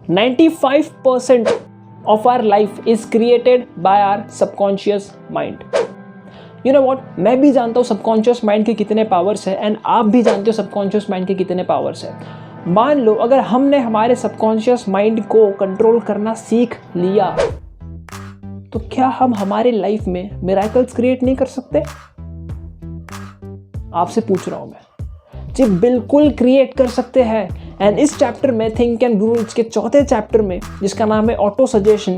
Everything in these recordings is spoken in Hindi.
95% of our life is created by our subconscious mind. You know what, मैं भी जानता हूँ सबकॉन्शियस माइंड के कितने पावर्स हैं एंड आप भी जानते हो सबकॉन्शियस माइंड के कितने पावर्स हैं। मान लो अगर हमने हमारे सबकॉन्शियस माइंड को कंट्रोल करना सीख लिया तो क्या हम हमारे लाइफ में मिरेकल्स क्रिएट नहीं कर सकते? आपसे पूछ रहा हूं मैं। जी बिल्कुल क्रिएट कर सकते हैं। एंड इस चैप्टर में थिंक एंड ग्रो रिच के चौथे चैप्टर में, जिसका नाम है ऑटो सजेशन,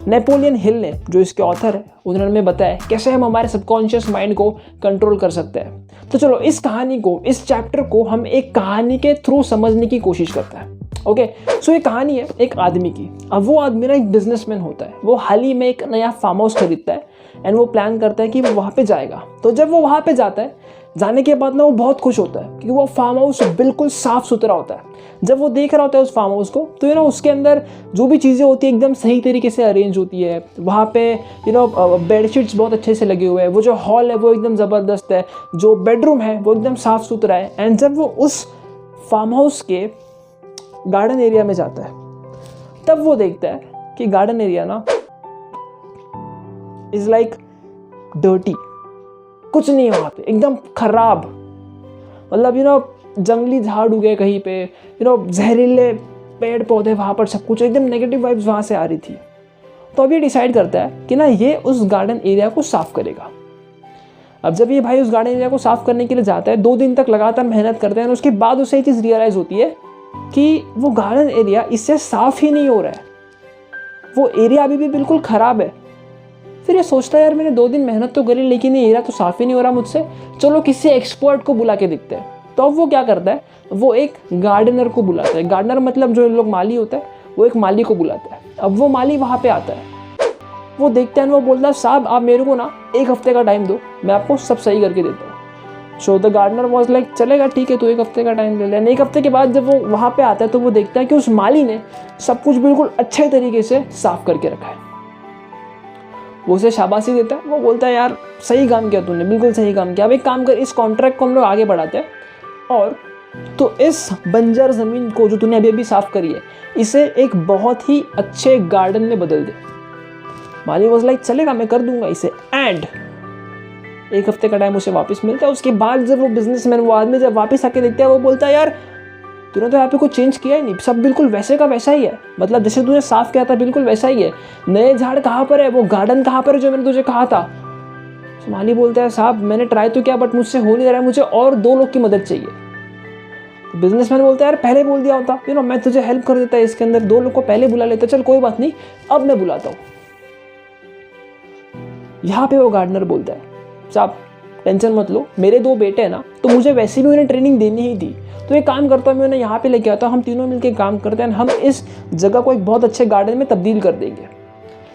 नेपोलियन हिल ने, जो इसके ऑथर है, उन्होंने बताया कैसे हम हमारे सबकॉन्शियस माइंड को कंट्रोल कर सकते हैं। तो चलो इस कहानी को, इस चैप्टर को हम एक कहानी के थ्रू समझने की कोशिश करते हैं। ओके, सो ये कहानी है एक आदमी की। अब वो आदमी ना एक बिजनेसमैन होता है। वो हाल ही में एक नया फार्म हाउस खरीदता है एंड वो प्लान करता है कि वो वहाँ पे जाएगा। तो जब वो वहाँ पे जाता है, जाने के बाद ना वो बहुत खुश होता है क्योंकि वो फार्म हाउस बिल्कुल साफ सुथरा होता है। जब वो देख रहा होता है उस फार्म हाउस को, तो उसके अंदर जो भी चीज़ें होती है एकदम सही तरीके से अरेंज होती है। वहाँ पे बेडशीट्स बहुत अच्छे से लगे हुए हैं। वो जो हॉल है वो एकदम ज़बरदस्त है। जो बेडरूम है वो एकदम साफ सुथरा है। एंड जब वो उस फार्म हाउस के गार्डन एरिया में जाता है, तब वो देखता है कि गार्डन एरिया ना इज लाइक डर्टी, कुछ नहीं है वहाँ पे, एकदम खराब। मतलब जंगली झाड़ उगे कहीं पे, जहरीले पेड़ पौधे वहाँ पर, सब कुछ एकदम नेगेटिव वाइब्स वहाँ से आ रही थी। तो अब ये डिसाइड करता है कि ना ये उस गार्डन एरिया को साफ करेगा। अब जब ये भाई उस गार्डन एरिया को साफ करने के लिए जाता है, 2 दिन तक लगातार मेहनत करते हैं, और उसके बाद उसे ये चीज़ रियलाइज़ होती है कि वो गार्डन एरिया इससे साफ ही नहीं हो रहा है, वो एरिया अभी भी बिल्कुल ख़राब है। फिर ये सोचता है यार मैंने 2 दिन मेहनत तो करी लेकिन ये एरिया तो साफ़ ही नहीं हो रहा मुझसे, चलो किसी एक्सपर्ट को बुला के देखते हैं। तो अब वो क्या करता है, वो एक गार्डनर को बुलाता है। गार्डनर मतलब जो लोग माली होता है, वो एक माली को बुलाता है। अब वो माली वहाँ पे आता है, वो देखता है, वो बोलता है साहब आप मेरे को ना 1 हफ्ते का टाइम दो, मैं आपको सब सही करके देता हूँ। So the gardener was like चलेगा ठीक है, तो 1 हफ्ते का टाइम ले लें। 1 हफ्ते के बाद जब वो वहाँ पे आता है तो वो देखता है कि उस माली ने सब कुछ बिल्कुल अच्छे तरीके से साफ करके रखा है। वो उसे शाबाशी देता है, वो बोलता है यार सही काम किया तूने, बिल्कुल सही काम किया। अब एक काम कर, इस कॉन्ट्रैक्ट को हम लोग आगे बढ़ाते हैं और तो इस बंजर ज़मीन को जो तूने अभी अभी साफ़ करी है, इसे एक बहुत ही अच्छे गार्डन में बदल दे। माली वॉज लाइक चलेगा मैं कर दूंगा इसे। एंड 1 हफ्ते का टाइम उसे वापस मिलता है। उसके बाद जब वो बिजनेसमैन, वो आदमी जब वापस आके देखता है, वो बोलता है यार तूने तो यहाँ पे कुछ चेंज किया ही नहीं, सब बिल्कुल वैसे का वैसा ही है, मतलब जैसे तूने साफ किया था बिल्कुल वैसा ही है। नए झाड़ कहाँ पर है, वो गार्डन कहाँ पर है जो मैंने तुझे कहा था। तो माली बोलता है साहब मैंने ट्राई तो किया बट मुझसे हो नहीं रहा है, मुझे और 2 लोग की मदद चाहिए। तो बिजनेसमैन बोलता है यार पहले बोल दिया होता, मैं तुझे हेल्प कर देता, इसके अंदर 2 लोग को पहले बुला लेता। चल कोई बात नहीं, अब मैं बुलाता हूँ। यहाँ पे वो गार्डनर बोलता है साहब टेंशन मत लो, मेरे 2 बेटे हैं ना, तो मुझे वैसे भी उन्हें ट्रेनिंग देनी ही थी, तो एक काम करता हूँ मैं उन्हें यहाँ पे लेके आता हूँ, हम तीनों मिलकर काम करते हैं, हम इस जगह को एक बहुत अच्छे गार्डन में तब्दील कर देंगे।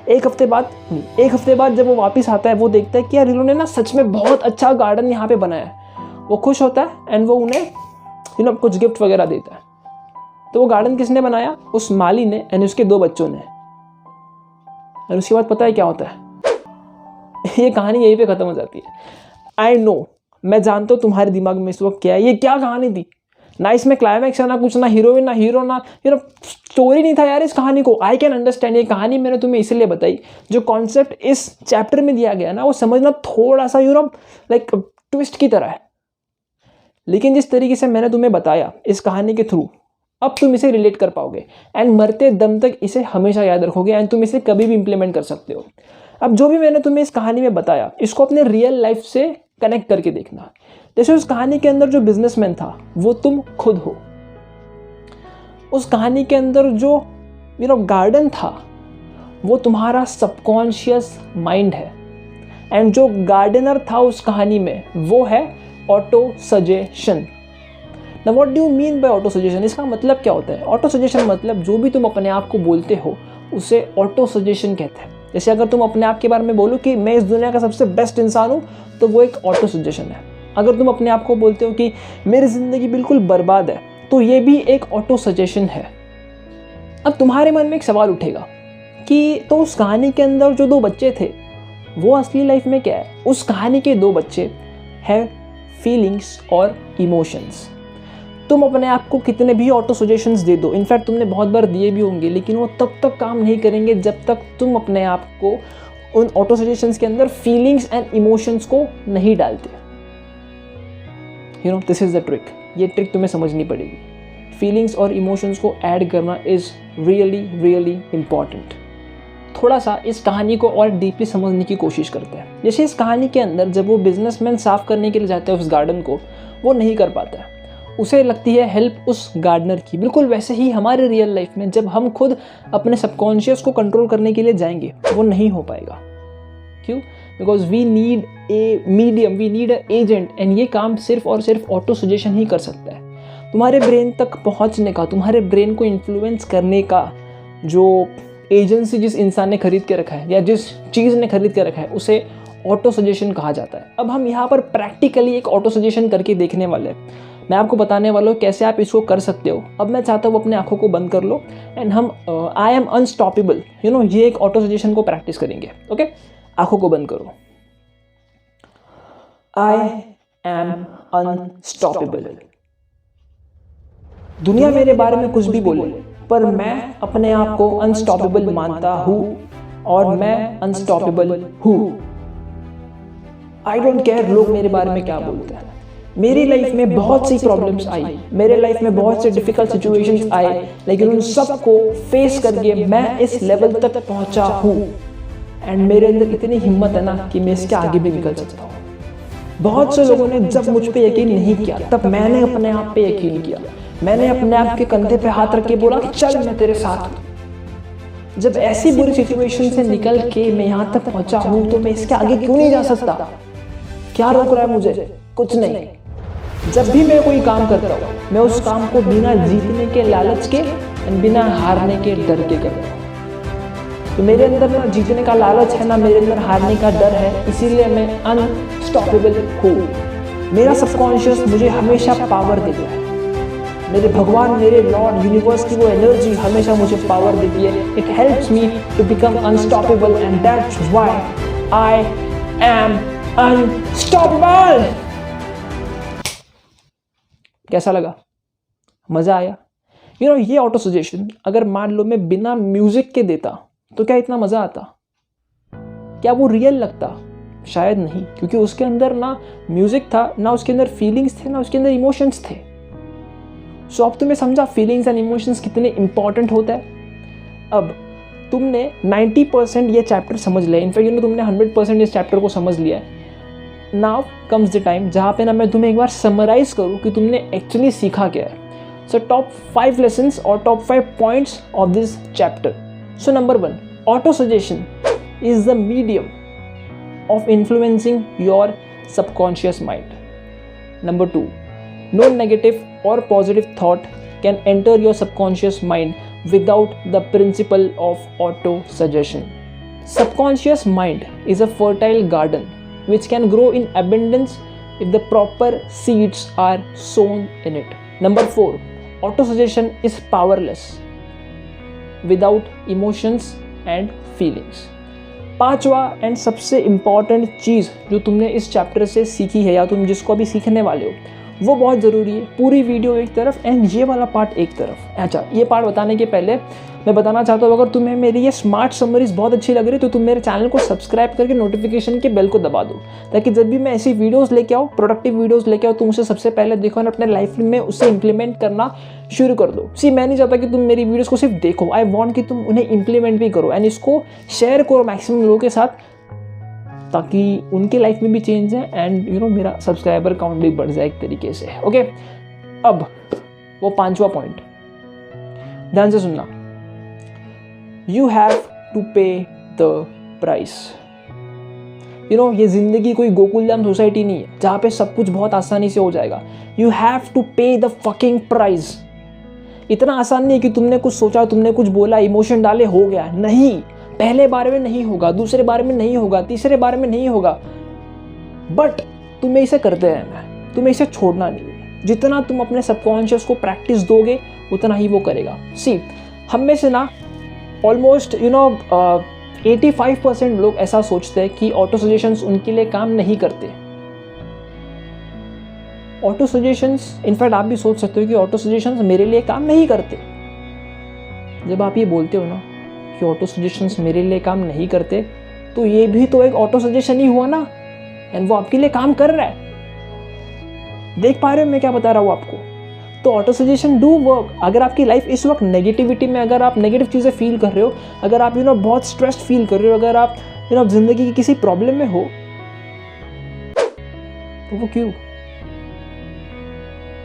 1 हफ्ते बाद जब वो वापस आता है, वो देखता है कि यार इन्होंने ना सच में बहुत अच्छा गार्डन यहाँ पे बनाया है। वो खुश होता है एंड वो उन्हें कुछ गिफ्ट वगैरह देता है। तो वो गार्डन किसने बनाया? उस माली ने एंड उसके 2 बच्चों ने। और उसके बाद पता है क्या होता है? ये कहानी यहीं पे खत्म हो जाती है। आई नो, मैं जानता हूँ तुम्हारे दिमाग में इस वक्त क्या है, ये क्या कहानी थी, ना इसमें क्लाइमैक्स है, ना कुछ, ना हीरोइन ना हीरो, ना स्टोरी नहीं था यार इस कहानी को। आई कैन अंडरस्टैंड, ये कहानी मैंने तुम्हें इसलिए बताई, जो कॉन्सेप्ट इस चैप्टर में दिया गया ना, वो समझना थोड़ा सा लाइक ट्विस्ट की तरह है। लेकिन जिस तरीके से मैंने तुम्हें बताया इस कहानी के थ्रू, अब तुम इसे रिलेट कर पाओगे एंड मरते दम तक इसे हमेशा याद रखोगे एंड तुम इसे कभी भी इंप्लीमेंट कर सकते हो। अब जो भी मैंने तुम्हें इस कहानी में बताया, इसको अपने रियल लाइफ से कनेक्ट करके देखना। जैसे उस कहानी के अंदर जो बिजनेसमैन था वो तुम खुद हो। उस कहानी के अंदर जो गार्डन था वो तुम्हारा सबकॉन्शियस माइंड है। एंड जो गार्डनर था उस कहानी में वो है ऑटो सजेशन। ना what do you mean by auto suggestion? इसका मतलब क्या होता है? ऑटो सजेशन मतलब जो भी तुम अपने आप को बोलते हो उसे ऑटो सजेशन कहते हैं। जैसे अगर तुम अपने आप के बारे में बोलो कि मैं इस दुनिया का सबसे बेस्ट इंसान हूँ, तो वो एक ऑटो सजेशन है। अगर तुम अपने आप को बोलते हो कि मेरी ज़िंदगी बिल्कुल बर्बाद है, तो ये भी एक ऑटो सजेशन है। अब तुम्हारे मन में एक सवाल उठेगा कि तो उस कहानी के अंदर जो 2 बच्चे थे वो असली लाइफ में क्या है? उस कहानी के 2 बच्चे हैं फीलिंग्स और इमोशंस। तुम अपने आप को कितने भी ऑटो सजेशंस दे दो, इनफैक्ट तुमने बहुत बार दिए भी होंगे, लेकिन वो तब तक काम नहीं करेंगे जब तक तुम अपने आप को उन ऑटो सजेशंस के अंदर फीलिंग्स एंड इमोशंस को नहीं डालते। You know, this is the trick. ये ट्रिक तुम्हें समझनी पड़ेगी। फीलिंग्स और इमोशंस को ऐड करना इज़ रियली रियली इम्पॉर्टेंट। थोड़ा सा इस कहानी को और डीपली समझने की कोशिश करते हैं। जैसे इस कहानी के अंदर जब वो बिजनेसमैन साफ करने के लिए जाते हैं उस गार्डन को, वो नहीं कर पाता है, उसे लगती है हेल्प उस गार्डनर की। बिल्कुल वैसे ही हमारे रियल लाइफ में जब हम खुद अपने सबकॉन्शियस को कंट्रोल करने के लिए जाएंगे, वो नहीं हो पाएगा। क्यों? Because we need a medium, we need a agent, and ये काम सिर्फ और सिर्फ ऑटो सजेशन ही कर सकता है। तुम्हारे ब्रेन तक पहुंचने का, तुम्हारे ब्रेन को इन्फ्लुएंस करने का जो एजेंसी जिस इंसान ने खरीद के रखा है या जिस चीज़ ने खरीद के रखा है, उसे ऑटो सजेशन कहा जाता है। अब हम यहाँ पर प्रैक्टिकली एक ऑटो सजेशन करके देखने वाले हैं। मैं आपको बताने वाला हूँ कैसे आप इसको कर सकते हो। अब मैं चाहता हूँ अपने आंखों को बंद कर लो एंड हम आई एम अनस्टॉपेबल, यू नो, ये एक ऑटो सजेशन को प्रैक्टिस करेंगे। ओके, आंखों को बंद करो। आई एम अनस्टॉपेबल। दुनिया मेरे बारे में कुछ भी बोले, पर मैं अपने आप को अनस्टॉपेबल मानता हूँ और मैं अनस्टॉपेबल हूँ। आई डोंट केयर लोग मेरे बारे में क्या बोलते हैं। मेरी लाइफ में बहुत सी प्रॉब्लम्स आई, मेरे लाइफ में बहुत से डिफिकल्ट सिचुएशंस आए, लेकिन उन सबको फेस करके मैं इस लेवल तक पहुंचा हूँ। एंड मेरे अंदर इतनी हिम्मत है ना कि मैं इसके आगे भी निकल सकता हूँ। बहुत से लोगों ने जब मुझ पे यकीन नहीं किया, तब मैंने अपने आप पे यकीन किया। मैंने अपने आप के कंधे पे हाथ रख के बोला कि चल मैं तेरे साथ हूँ। जब ऐसी बुरी सिचुएशन से निकल के मैं यहाँ तक पहुंचा हूँ, तो मैं इसके आगे क्यों नहीं जा सकता? क्या रोक रहा है मुझे? कुछ नहीं। जब भी मैं कोई काम करता हूँ, मैं उस काम को बिना जीतने के लालच के और बिना हारने के डर के करता हूँ। तो मेरे अंदर ना जीतने का लालच है, ना मेरे अंदर हारने का डर है, इसीलिए मैं अनस्टॉपेबल हूँ। मेरा सबकॉन्शियस मुझे हमेशा पावर देता है। मेरे भगवान, मेरे लॉर्ड, यूनिवर्स की वो एनर्जी हमेशा मुझे पावर देती है। It helps me to become unstoppable and that's why I am unstoppable. कैसा लगा? मजा आया? यू नो, ये ऑटो सजेशन अगर मान लो मैं बिना म्यूजिक के देता तो क्या इतना मजा आता? क्या वो रियल लगता? शायद नहीं, क्योंकि उसके अंदर ना म्यूजिक था, ना उसके अंदर फीलिंग्स थे, ना उसके अंदर इमोशंस थे। सो अब तुम्हें समझा फीलिंग्स एंड इमोशंस कितने इंपॉर्टेंट होता है। अब तुमने 90% ये चैप्टर समझ लिया, इनफैक्ट यू नो तुमने 100% इस चैप्टर को समझ लिया है। नाउ कम्स द टाइम जहाँ पे ना मैं तुम्हें एक बार समराइज करूँ कि तुमने एक्चुअली सीखा क्या है। सो टॉप 5 लेसन्स और top 5 points of this chapter. So number 1, auto suggestion is the medium of influencing your subconscious mind. Number 2, no negative or positive thought can enter your subconscious mind without the principle of auto suggestion. Subconscious mind is a fertile garden which can grow in abundance if the proper seeds are sown in it. Number 4, auto suggestion is powerless without emotions and feelings. 5वां एंड सबसे इम्पॉर्टेंट चीज़ जो तुमने इस चैप्टर से सीखी है या तुम जिसको अभी सीखने वाले हो, वो बहुत ज़रूरी है। पूरी वीडियो एक तरफ एंड ये वाला पार्ट एक तरफ। अच्छा, ये पार्ट बताने के पहले मैं बताना चाहता हूँ, अगर तुम्हें मेरी ये स्मार्ट समरीज बहुत अच्छी लग रही है तो तुम मेरे चैनल को सब्सक्राइब करके नोटिफिकेशन के बेल को दबा दो, ताकि जब भी मैं ऐसी वीडियोस लेके आऊँ, प्रोडक्टिव वीडियोस लेके आऊँ, तुम उसे सबसे पहले देखो और अपने लाइफ में उसे इंप्लीमेंट करना शुरू कर दो। मैं नहीं चाहता कि तुम मेरी वीडियोस को सिर्फ देखो, आई वॉन्ट कि तुम उन्हें इंप्लीमेंट भी करो एंड इसको शेयर करो मैक्सिमम लोगों के साथ, ताकि उनके लाइफ में भी चेंज है एंड यू नो मेरा सब्सक्राइबर काउंट भी बढ़ जाए एक तरीके से। ओके, अब वो 5वां पॉइंट ध्यान से सुनना। यू हैव टू पे द प्राइस। यू नो, ये जिंदगी कोई गोकुलधाम सोसाइटी नहीं है जहाँ पे सब कुछ बहुत आसानी से हो जाएगा। यू हैव टू पे द फकिंग प्राइस। इतना आसान नहीं है कि तुमने कुछ सोचा, तुमने कुछ बोला, इमोशन डाले, हो गया। नहीं, पहले बारे में नहीं होगा, दूसरे बारे में नहीं होगा, तीसरे बारे में नहीं होगा, बट तुम्हें इसे करते रहना है, तुम्हें इसे छोड़ना नहीं है। जितना तुम अपने सबकॉन्शियस को प्रैक्टिस दोगे उतना ही वो करेगा। हम में से ना ऑलमोस्ट 85% लोग ऐसा सोचते हैं कि ऑटो सजेशंस उनके लिए काम नहीं करते। ऑटो सजेशंस, इनफैक्ट आप भी सोच सकते हो कि ऑटो सजेशंस मेरे लिए काम नहीं करते। जब आप ये बोलते हो ना कि ऑटो सजेशंस मेरे लिए काम नहीं करते, तो ये भी तो एक ऑटो सजेशन ही हुआ ना, एंड वो आपके लिए काम कर रहा है। देख पा रहे हो मैं क्या बता रहा हूँ आपको? तो ऑटो सजेशन डू वर्क। अगर आपकी लाइफ इस वक्त नेगेटिविटी में, अगर आप नेगेटिव चीज़ें फील कर रहे हो, अगर आप बहुत स्ट्रेस्ड फील कर रहे हो, अगर आप जिंदगी की किसी प्रॉब्लम में हो, तो वो क्यों?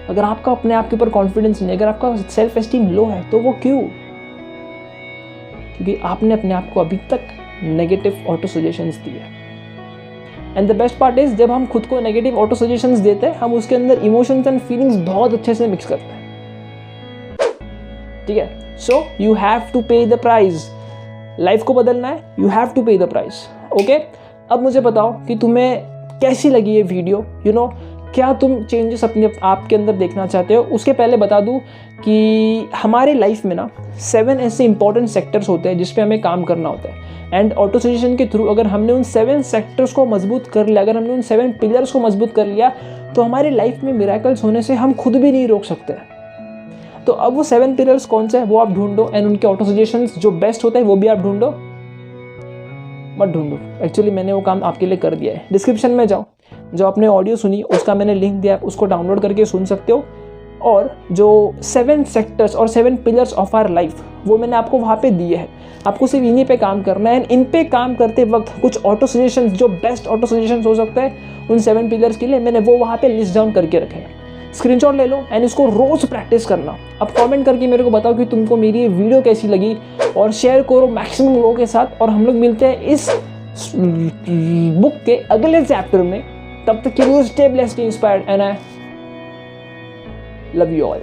अगर आपका अपने आप के ऊपर कॉन्फिडेंस नहीं, अगर आपका सेल्फ एस्टीम लो है, तो वो क्यों? क्योंकि आपने अपने आप को अभी तक नेगेटिव ऑटो सजेशंस दिए। And the best part is, जब हम खुद को नेगेटिव ऑटो सजेशंस देते हैं, हम उसके अंदर इमोशंस एंड फीलिंग्स बहुत अच्छे से मिक्स करते हैं। ठीक है, सो यू हैव टू पे द प्राइस। लाइफ को बदलना है, यू हैव टू पे द प्राइस। ओके, अब मुझे बताओ कि तुम्हें कैसी लगी ये वीडियो। क्या तुम चेंजेस अपने आप के अंदर देखना चाहते हो? उसके पहले बता दूं कि हमारे लाइफ में ना 7 ऐसे इंपॉर्टेंट सेक्टर्स होते हैं जिस पे हमें काम करना होता है। एंड ऑटो सजेशन के थ्रू अगर हमने उन 7 सेक्टर्स को मजबूत कर लिया, अगर हमने उन 7 पिलर्स को मजबूत कर लिया, तो हमारे लाइफ में मिरेकल्स होने से हम खुद भी नहीं रोक सकते। तो अब वो 7 पिलर्स कौन से हैं वो आप ढूंढो, एंड उनके ऑटो सजेशंस जो बेस्ट होते हैं वो भी आप ढूंढो। मत ढूंढो, एक्चुअली मैंने वो काम आपके लिए कर दिया है। डिस्क्रिप्शन में जाओ, जो आपने ऑडियो सुनी उसका मैंने लिंक दिया, आप उसको डाउनलोड करके सुन सकते हो। और जो 7 सेक्टर्स और 7 पिलर्स ऑफ आवर लाइफ वो मैंने आपको वहाँ पे दिए हैं। आपको सिर्फ इन्हीं पे काम करना है। इन पे काम करते वक्त कुछ ऑटो सजेशंस, जो बेस्ट ऑटो सजेशंस हो सकते हैं उन 7 पिलर्स के लिए, मैंने वो वहाँ पे लिस्ट डाउन करके रखे हैं। स्क्रीनशॉट ले लो एंड इसको रोज़ प्रैक्टिस करना। अब कमेंट करके मेरे को बताओ कि तुमको मेरी ये वीडियो कैसी लगी, और शेयर करो मैक्सिमम लोगों के साथ। और हम लोग मिलते हैं इस बुक के अगले चैप्टर में। तब तक के लिए stay blessed, inspired, and I love you all.